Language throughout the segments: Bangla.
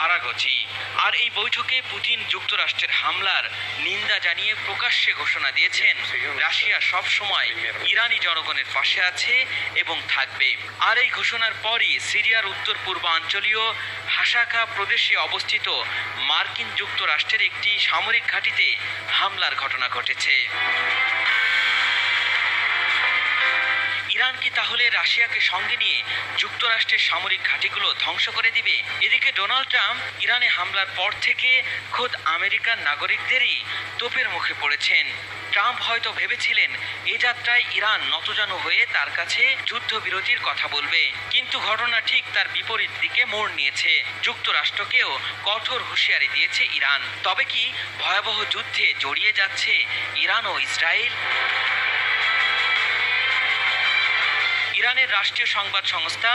আরাগচি। আর এই বৈঠকে পুতিন যুক্তরাষ্ট্রের হামলার নিন্দা জানিয়ে প্রকাশ্যে ঘোষণা দিয়েছেন রাশিয়া সব সময় ইরানি জনগণের পাশে আছে এবং থাকবে। আর এই ঘোষণার পরই সিরিয়ার উত্তর পূর্বাঞ্চলীয় হাসাকা প্রদেশে অবস্থিত মার্কিন যুক্তরাষ্ট্রের একটি সামরিক ঘাঁটিতে হামলার ঘটনা ঘটেছে। ইরান কি তাহলে রাশিয়াকে সঙ্গে নিয়ে যুক্তরাষ্ট্রের সামরিক ঘাঁটিগুলো ধ্বংস করে দিবে? এদিকে ডোনাল্ড ট্রাম্প ইরানে হামলার পর থেকে খোদ আমেরিকান নাগরিকদেরই তোপের মুখে পড়েছেন। ট্রাম্প হয়তো ভেবেছিলেন এ যাত্রায় ইরান নতজানু হয়ে তার কাছে যুদ্ধবিরতির কথা বলবে, কিন্তু ঘটনা ঠিক তার বিপরীত দিকে মোড় নিয়েছে। যুক্তরাষ্ট্রকেও কঠোর হুঁশিয়ারি দিয়েছে ইরান। তবে কি ভয়াবহ যুদ্ধে জড়িয়ে যাচ্ছে ইরান ও ইসরায়েল? ইরানের রাষ্ট্রীয় সংবাদ সংস্থা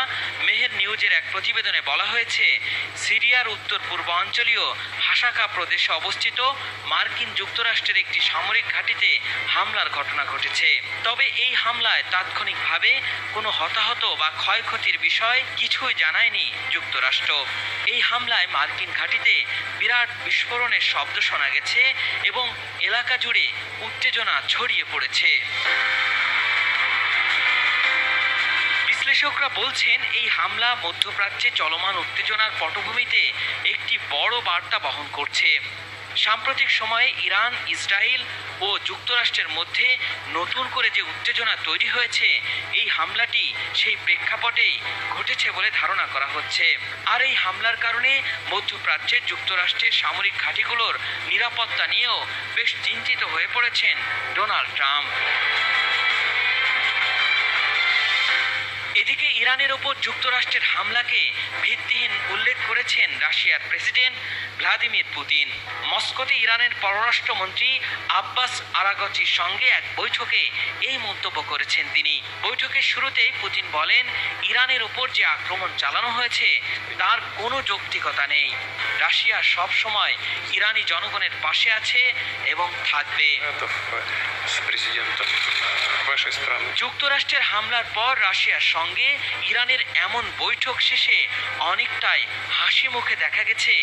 মেহের নিউজের এক প্রতিবেদনে বলা হয়েছে, সিরিয়ার উত্তর পূর্বাঞ্চলীয় হাসাকা প্রদেশে অবস্থিত মার্কিন যুক্তরাষ্ট্রের একটি সামরিক ঘাঁটিতে হামলার ঘটনা ঘটেছে। তবে এই হামলায় তাৎক্ষণিকভাবে কোনো হতাহত বা ক্ষয়ক্ষতির বিষয় কিছুই জানায়নি যুক্তরাষ্ট্র। এই হামলায় মার্কিন ঘাঁটিতে বিরাট বিস্ফোরণের শব্দ শোনা গেছে এবং এলাকা জুড়ে উত্তেজনা ছড়িয়ে পড়েছে। বিশ্লেষকরা বলছেন, এই হামলা মধ্যপ্রাচ্যে চলমান উত্তেজনার পটভূমিতে একটি বড় বার্তা বহন করছে। সাম্প্রতিক সময়ে ইরান, ইসরায়েল ও যুক্তরাষ্ট্রের মধ্যে নতুন করে যে উত্তেজনা তৈরি হয়েছে, এই হামলাটি সেই প্রেক্ষাপটেই ঘটেছে বলে ধারণা করা হচ্ছে। আর এই হামলার কারণে মধ্যপ্রাচ্যের যুক্তরাষ্ট্রের সামরিক ঘাঁটিগুলোর নিরাপত্তা নিয়েও বেশ চিন্তিত হয়ে পড়েছেন ডোনাল্ড ট্রাম্প। এদিকে ইরানের ওপর যুক্তরাষ্ট্রের হামলাকে ভিত্তিহীন উল্লেখ করেছেন রাশিয়ার প্রেসিডেন্ট ভ্লাদিমির পুতিন। মস্কোতে ইরানের পররাষ্ট্রমন্ত্রী আব্বাস আরাগচির সঙ্গে এক বৈঠকে এই মন্তব্য করেছেন তিনি। বৈঠকের শুরুতেই পুতিন বলেন, ইরানের ওপর যে আক্রমণ চালানো হয়েছে তার কোনো যৌক্তিকতা নেই। রাশিয়া সব সময় ইরানি জনগণের পাশে আছে এবং থাকবে। যুক্তরাষ্ট্রের হামলার পর রাশিয়ার সঙ্গে ইরানের এমন বৈঠক শেষে অনেকটাই হাসি মুখে দেখা গেছে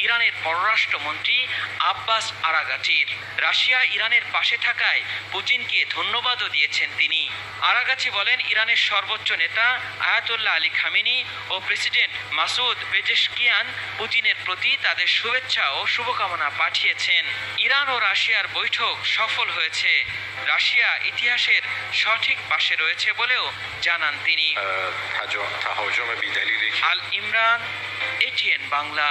ইরানের পররাষ্ট্রমন্ত্রী আব্বাস আরাগাচির। রাশিয়া ইরানের পাশে থাকায় পুতিনকে ধন্যবাদও দিয়েছেন তিনি। আরাগাচি বলেন, ইরানের সর্বোচ্চ নেতা আয়াতুল্লাহ আলী খামেনি ও প্রেসিডেন্ট মাসুদ পেজেশকিয়ান পুতিনের প্রতি তাদের শুভেচ্ছা ও শুভকামনা পাঠিয়েছেন। ইরান ও রাশিয়ার বৈঠক সফল হয়েছে। রাশিয়া ইতিহাসের সঠিক পাশে রয়েছে বলেও জানান তিনি। আল ইমরান, এটিএন বাংলা।